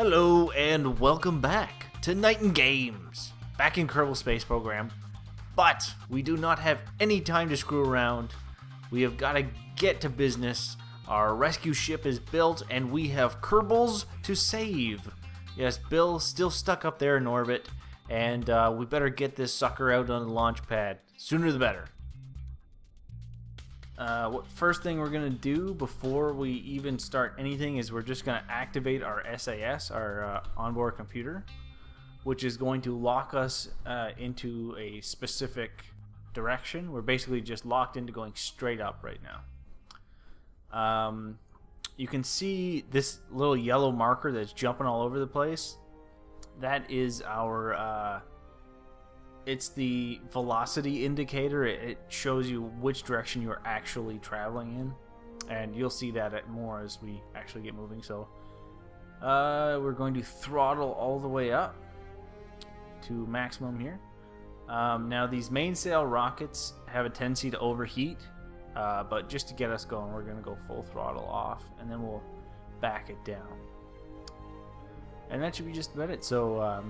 Hello and welcome back to Night and Games, back in Kerbal Space Program. But we do not have any time to screw around. We have got to get to business. Our rescue ship is built and we have Kerbals to save. Yes, Bill's still stuck up there in orbit, and we better get this sucker out on the launch pad. Sooner the better. First thing we're going to do before we even start anything is we're just going to activate our SAS, our onboard computer, which is going to lock us into a specific direction. We're basically just locked into going straight up right now. You can see this little yellow marker that's jumping all over the place. That is our... it's the velocity indicator. It shows you which direction you're actually traveling in, and you'll see that more as we actually get moving. So we're going to throttle all the way up to maximum here. Now these mainsail rockets have a tendency to overheat, but just to get us going, we're going to go full throttle off, and then we'll back it down. And that should be just about it. So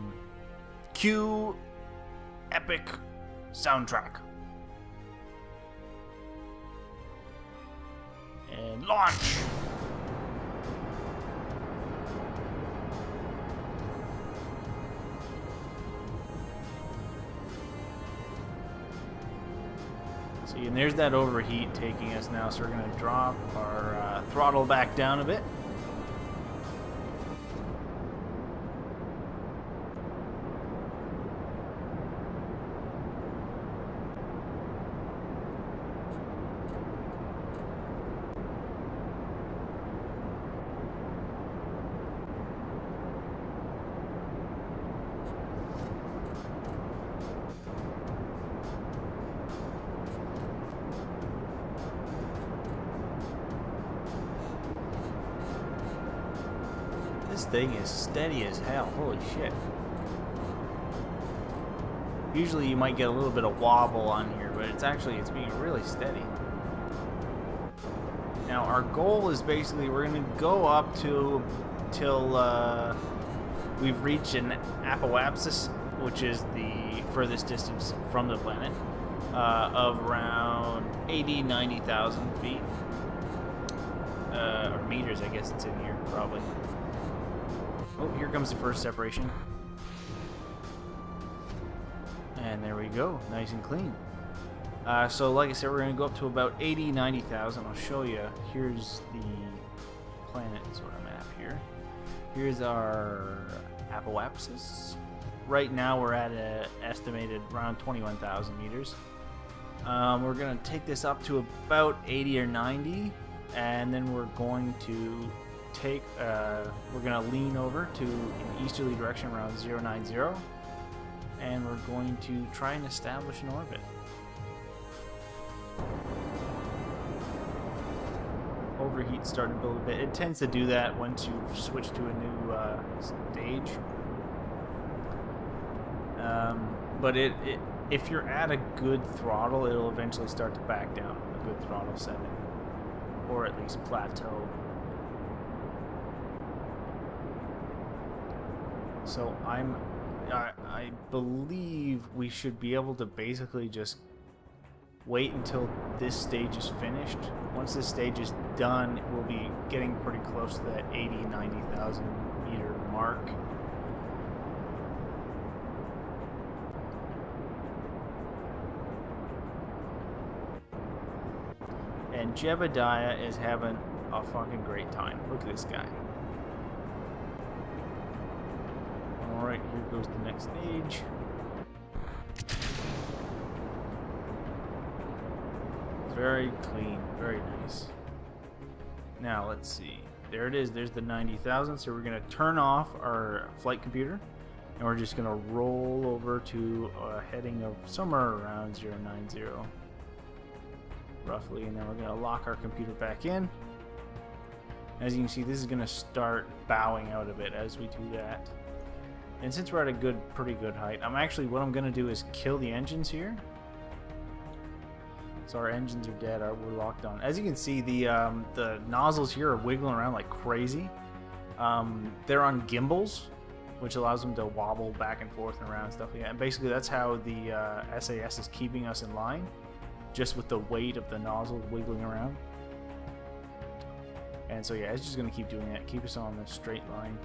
cue epic soundtrack and launch. See, and there's that overheat taking us now, so we're going to drop our throttle back down a bit. This thing is steady as hell. Holy shit. Usually you might get a little bit of wobble on here, but it's being really steady. Now our goal is basically we're going to go up till we've reached an apoapsis, which is the furthest distance from the planet, of around 90,000 feet. Or meters, I guess it's in here, probably. Oh, here comes the first separation. And there we go, nice and clean. So like I said, we're going to go up to about 90,000. I'll show you. Here's the planet sort of map here. Here's our apoapsis. Right now we're at an estimated around 21,000 meters. We're going to take this up to about 80 or 90, and then we're going to we're going to lean over to an easterly direction around 090, and we're going to try and establish an orbit. Overheat starting to build a bit. It tends to do that once you switch to a new stage. But if you're at a good throttle, it'll eventually start to back down a good throttle setting, or at least plateau. So I believe we should be able to basically just wait until this stage is finished. Once this stage is done, we'll be getting pretty close to that 90,000 meter mark. And Jebediah is having a fucking great time. Look at this guy. Alright, here goes the next stage. Very clean, very nice. Now, let's see. There it is, there's the 90,000. So we're going to turn off our flight computer, and we're just going to roll over to a heading of somewhere around 090, roughly. And then we're going to lock our computer back in. As you can see, this is going to start bowing out a bit as we do that. And since we're at a pretty good height, what I'm going to do is kill the engines here. So our engines are dead. We're locked on. As you can see, the nozzles here are wiggling around like crazy. They're on gimbals, which allows them to wobble back and forth and around and stuff like that. And basically, that's how the SAS is keeping us in line, just with the weight of the nozzle wiggling around. And so yeah, it's just going to keep doing that, keep us on a straight line.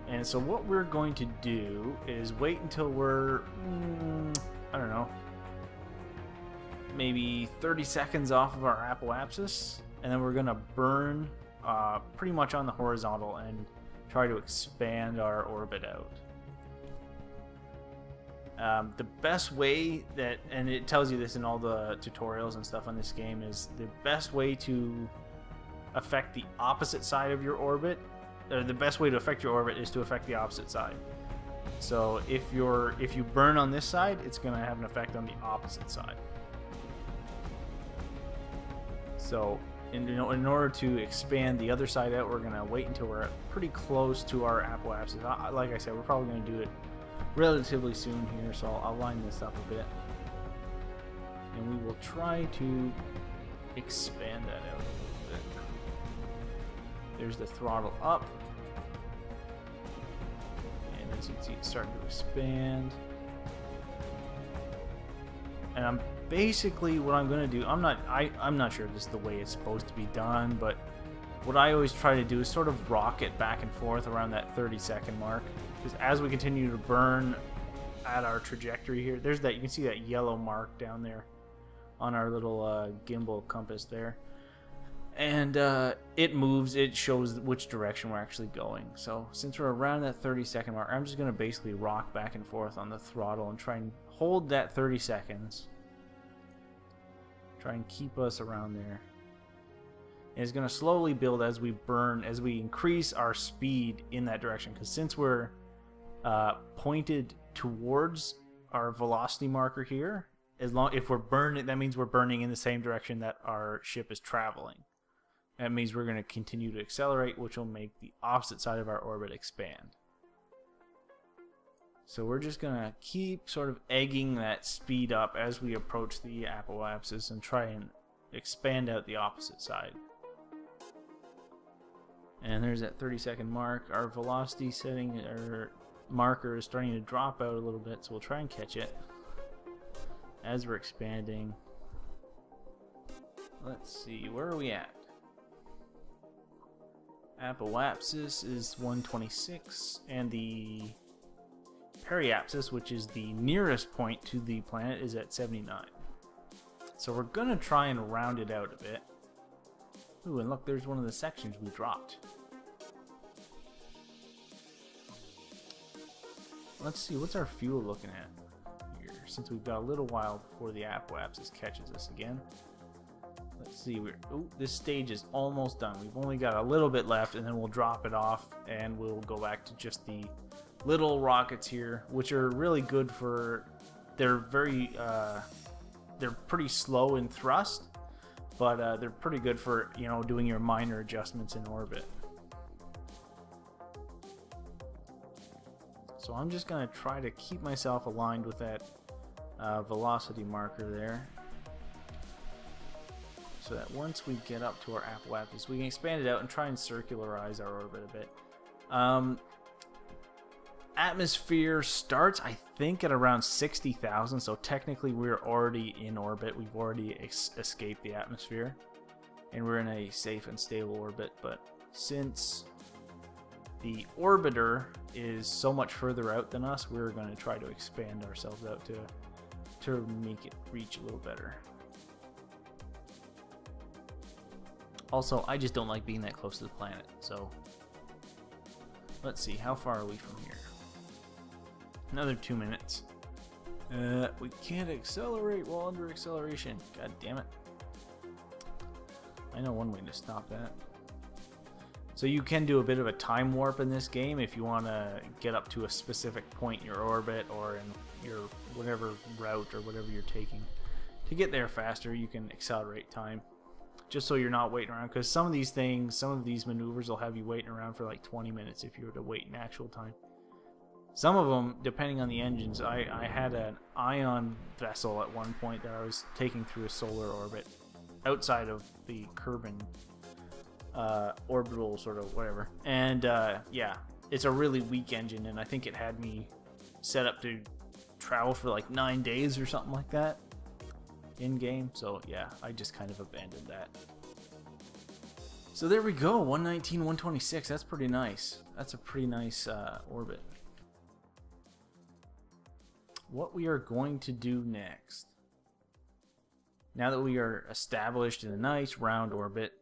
And so what we're going to do is wait until we're, I don't know, maybe 30 seconds off of our apoapsis, and then we're going to burn pretty much on the horizontal and try to expand our orbit out. The best way that, and it tells you this in all the tutorials and stuff on this game, is the best way to affect the opposite side of your orbit, or the best way to affect your orbit is to affect the opposite side. So if you burn on this side, it's going to have an effect on the opposite side. So in order to expand the other side out, we're going to wait until we're pretty close to our apoapsis. Like I said, we're probably going to do it relatively soon here, so I'll line this up a bit. And we will try to expand that out a little bit. There's the throttle up. And as you can see, it's starting to expand. And I'm basically, what I'm going to do, I'm not sure this is the way it's supposed to be done, but what I always try to do is sort of rock it back and forth around that 30-second mark. Because as we continue to burn at our trajectory here, there's that, you can see that yellow mark down there on our little gimbal compass there. And it moves, it shows which direction we're actually going. So since we're around that 30-second mark, I'm just going to basically rock back and forth on the throttle and try and hold that 30 seconds. Try and keep us around there. And it's going to slowly build as we burn, as we increase our speed in that direction. Because since we're pointed towards our velocity marker here, if we're burning, that means we're burning in the same direction that our ship is traveling. That means we're going to continue to accelerate, which will make the opposite side of our orbit expand. So we're just going to keep sort of egging that speed up as we approach the apoapsis and try and expand out the opposite side. And there's that 30-second mark. Our velocity setting, or marker, is starting to drop out a little bit, so we'll try and catch it as we're expanding. Let's see, where are we at? Apoapsis is 126, and the periapsis, which is the nearest point to the planet, is at 79. So we're gonna try and round it out a bit. Ooh, and look, there's one of the sections we dropped. Let's see, what's our fuel looking at here, since we've got a little while before the apoapsis catches us again. Let's see, this stage is almost done. We've only got a little bit left, and then we'll drop it off, and we'll go back to just the little rockets here, which are really good for, they're pretty slow in thrust, but they're pretty good for, you know, doing your minor adjustments in orbit. So I'm just going to try to keep myself aligned with that velocity marker there, so that once we get up to our apoapsis, we can expand it out and try and circularize our orbit a bit. Atmosphere starts, I think, at around 60,000, so technically we're already in orbit. We've already escaped the atmosphere, and we're in a safe and stable orbit. But since the orbiter is so much further out than us, we're going to try to expand ourselves out to make it reach a little better. Also, I just don't like being that close to the planet, so let's see, how far are we from here? Another 2 minutes. We can't accelerate while under acceleration. God damn it. I know one way to stop that. So you can do a bit of a time warp in this game if you want to get up to a specific point in your orbit or in your whatever route or whatever you're taking. To get there faster, you can accelerate time, just so you're not waiting around, because some of these things, some of these maneuvers will have you waiting around for like 20 minutes if you were to wait in actual time. Some of them, depending on the engines, I had an ion vessel at one point that I was taking through a solar orbit outside of the Kerbal orbital sort of whatever. And yeah, it's a really weak engine, and I think it had me set up to travel for like 9 days or something like that in game. So yeah, I just kind of abandoned that. So there we go, 119, 126. That's pretty nice. That's a pretty nice orbit. What we are going to do next, now that we are established in a nice round orbit,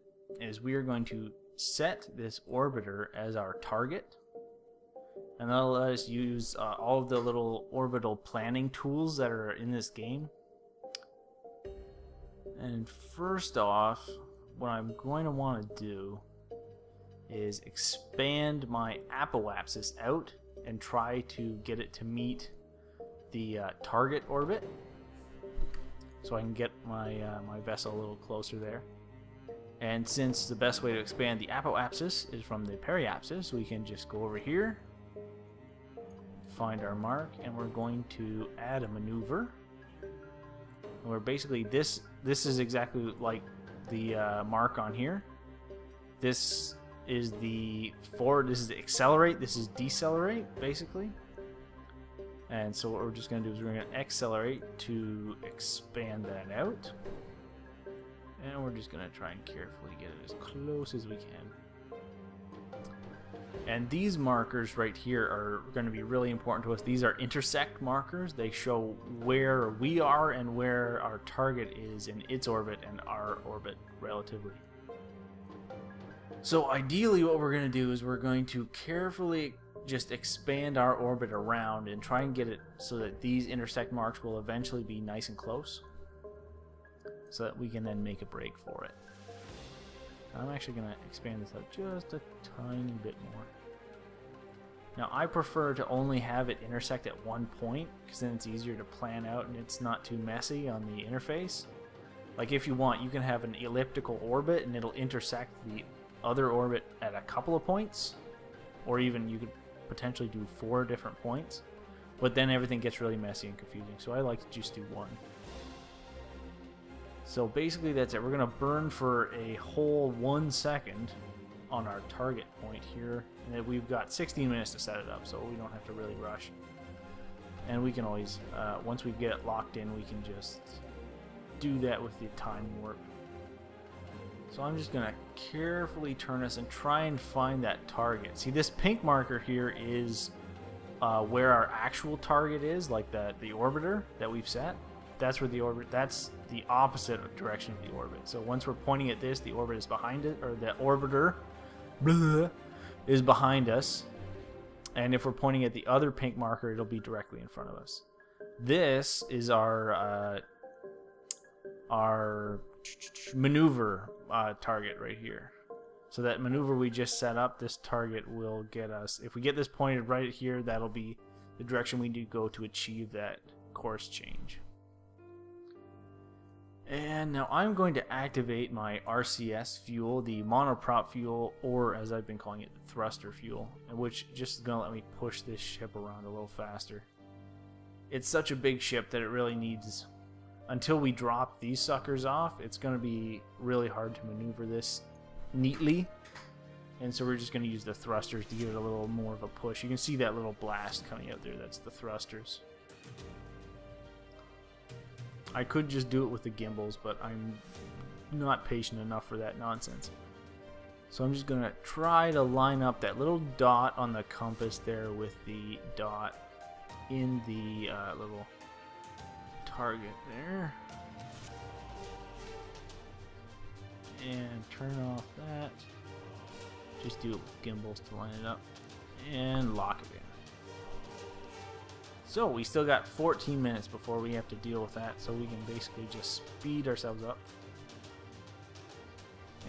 is we are going to set this orbiter as our target. And that'll let us use all of the little orbital planning tools that are in this game. And first off, what I'm going to want to do is expand my apoapsis out and try to get it to meet the target orbit, so I can get my my vessel a little closer there. And since the best way to expand the apoapsis is from the periapsis, we can just go over here, find our mark, and we're going to add a maneuver. And we're basically this is exactly like the mark on here. This is the forward, this is the accelerate, this is decelerate basically. And so what we're just going to do is we're going to accelerate to expand that out. And we're just going to try and carefully get it as close as we can. And these markers right here are going to be really important to us. These are intersect markers. They show where we are and where our target is in its orbit and our orbit relatively. So ideally what we're going to do is we're going to carefully just expand our orbit around and try and get it so that these intersect marks will eventually be nice and close, so that we can then make a break for it. I'm actually going to expand this out just a tiny bit more. Now I prefer to only have it intersect at one point, because then it's easier to plan out and it's not too messy on the interface. Like if you want, you can have an elliptical orbit and it'll intersect the other orbit at a couple of points, or even you could potentially do 4 different points, but then everything gets really messy and confusing, so I like to just do 1. So basically that's it. We're going to burn for a whole 1 second on our target point here, and then we've got 16 minutes to set it up, so we don't have to really rush. And we can always, once we get it locked in, we can just do that with the time warp. So I'm just going to carefully turn us and try and find that target. See, this pink marker here is where our actual target is, like the orbiter that we've set. That's where the orbit, that's the opposite direction of the orbit. So once we're pointing at this, the orbit is behind it, or the orbiter is behind us. And if we're pointing at the other pink marker, it'll be directly in front of us. This is our maneuver target right here. So that maneuver we just set up, this target will get us, if we get this pointed right here, that'll be the direction we need to go to achieve that course change. And now I'm going to activate my RCS fuel, the monoprop fuel, or as I've been calling it, the thruster fuel, which just is going to let me push this ship around a little faster. It's such a big ship that it really needs, until we drop these suckers off, it's going to be really hard to maneuver this neatly. And so we're just going to use the thrusters to give it a little more of a push. You can see that little blast coming out there, that's the thrusters. I could just do it with the gimbals, but I'm not patient enough for that nonsense. So I'm just going to try to line up that little dot on the compass there with the dot in the little target there. And turn off that. Just do it with gimbals to line it up. And lock it in. So we still got 14 minutes before we have to deal with that, so we can basically just speed ourselves up.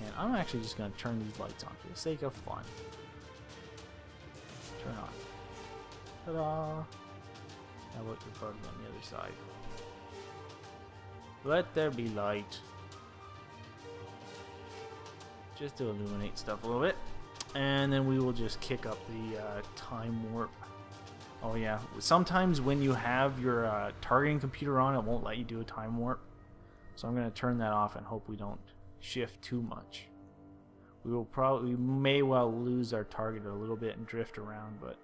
And I'm actually just going to turn these lights on for the sake of fun. Turn on. Ta-da! How about the card on the other side? Let there be light. Just to illuminate stuff a little bit. And then we will just kick up the time warp. Oh yeah, sometimes when you have your targeting computer on, it won't let you do a time warp. So I'm going to turn that off and hope we don't shift too much. we may well lose our target a little bit and drift around, but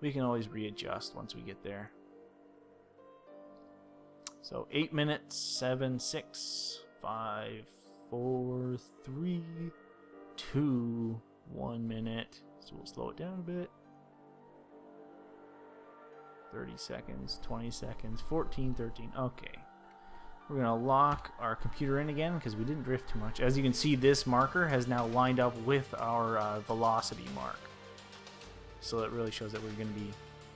we can always readjust once we get there. So 8 minutes, 7, 6, 5, 4, 3, 2, 1 minute. So we'll slow it down a bit. 30 seconds, 20 seconds, 14, 13. Okay. We're going to lock our computer in again because we didn't drift too much. As you can see, this marker has now lined up with our velocity mark. So that really shows that we're going to be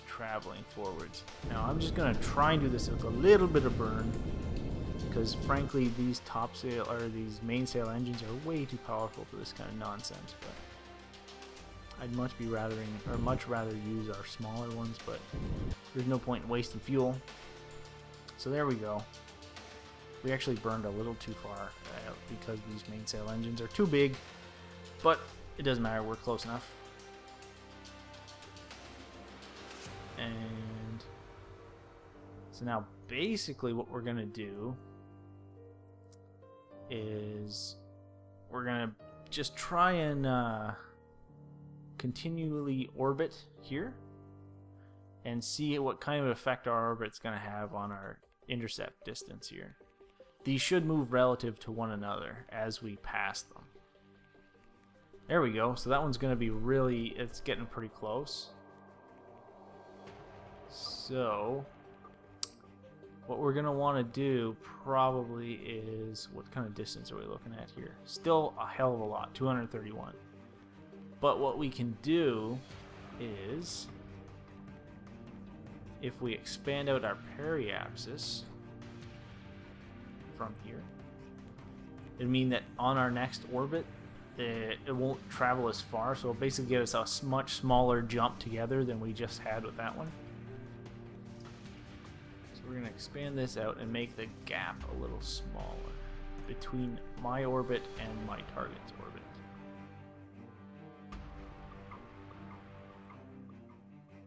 traveling forwards. Now I'm just going to try and do this with a little bit of burn because frankly these topsail or these mainsail engines are way too powerful for this kind of nonsense. But I'd much rather use our smaller ones, but there's no point in wasting fuel. So there we go. We actually burned a little too far because these mainsail engines are too big, but it doesn't matter, we're close enough. And so now basically what we're going to do is we're going to just try and continually orbit here and see what kind of effect our orbit's going to have on our intercept distance here. These should move relative to one another as we pass them. There we go. So that one's going to be really, it's getting pretty close. So what we're going to want to do probably is, what kind of distance are we looking at here? Still a hell of a lot, 231. But what we can do is, if we expand out our periapsis from here, it'd mean that on our next orbit, it won't travel as far, so it'll basically give us a much smaller jump together than we just had with that one. So we're going to expand this out and make the gap a little smaller between my orbit and my target's orbit.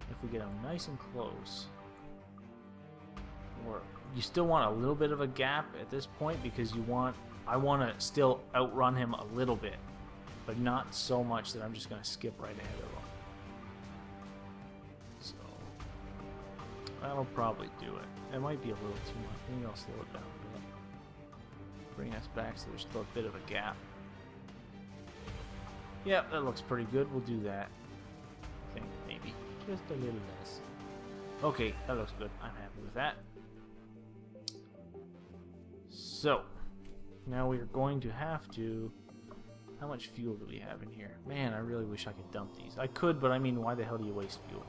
If we get them nice and close, or you still want a little bit of a gap at this point because I want to still outrun him a little bit, but not so much that I'm just going to skip right ahead of him. So that'll probably do it. It might be a little too much. Maybe I'll slow it down a bit. Bring us back so there's still a bit of a gap. Yep, that looks pretty good. We'll do that. I think maybe just a little less. Okay, that looks good. I'm happy with that. So now we are going to have to... How much fuel do we have in here? Man, I really wish I could dump these. I could, but I mean, why the hell do you waste fuel?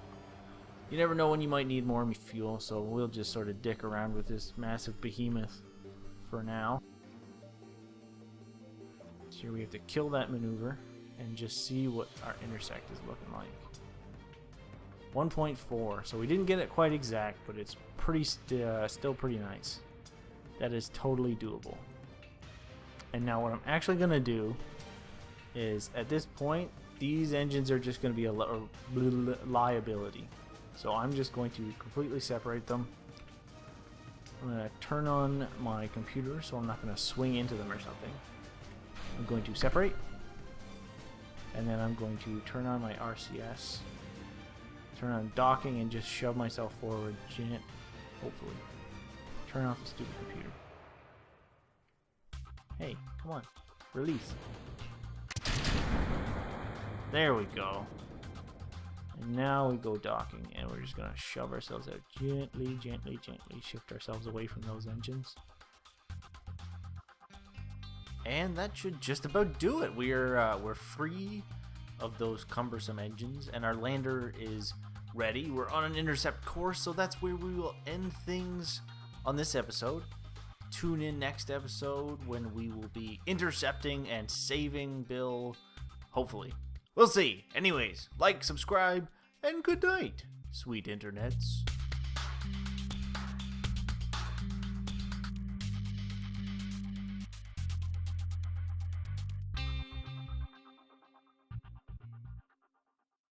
You never know when you might need more fuel, so we'll just sort of dick around with this massive behemoth for now. So here we have to kill that maneuver and just see what our intersect is looking like. 1.4, so we didn't get it quite exact, but it's pretty still pretty nice. That is totally doable. And now what I'm actually going to do is, at this point, these engines are just going to be a liability. So I'm just going to completely separate them. I'm going to turn on my computer so I'm not going to swing into them or something. I'm going to separate. And then I'm going to turn on my RCS. Turn on docking and just shove myself forward. Hopefully. Turn off the stupid computer. Hey, come on. Release. There we go. And now we go docking, and we're just going to shove ourselves out gently, gently, gently. Shift ourselves away from those engines. And that should just about do it. We're free of those cumbersome engines, and our lander is ready. We're on an intercept course, so that's where we will end things on this episode. Tune in next episode when we will be intercepting and saving Bill. Hopefully. We'll see. Anyways, like, subscribe, and good night, sweet internets.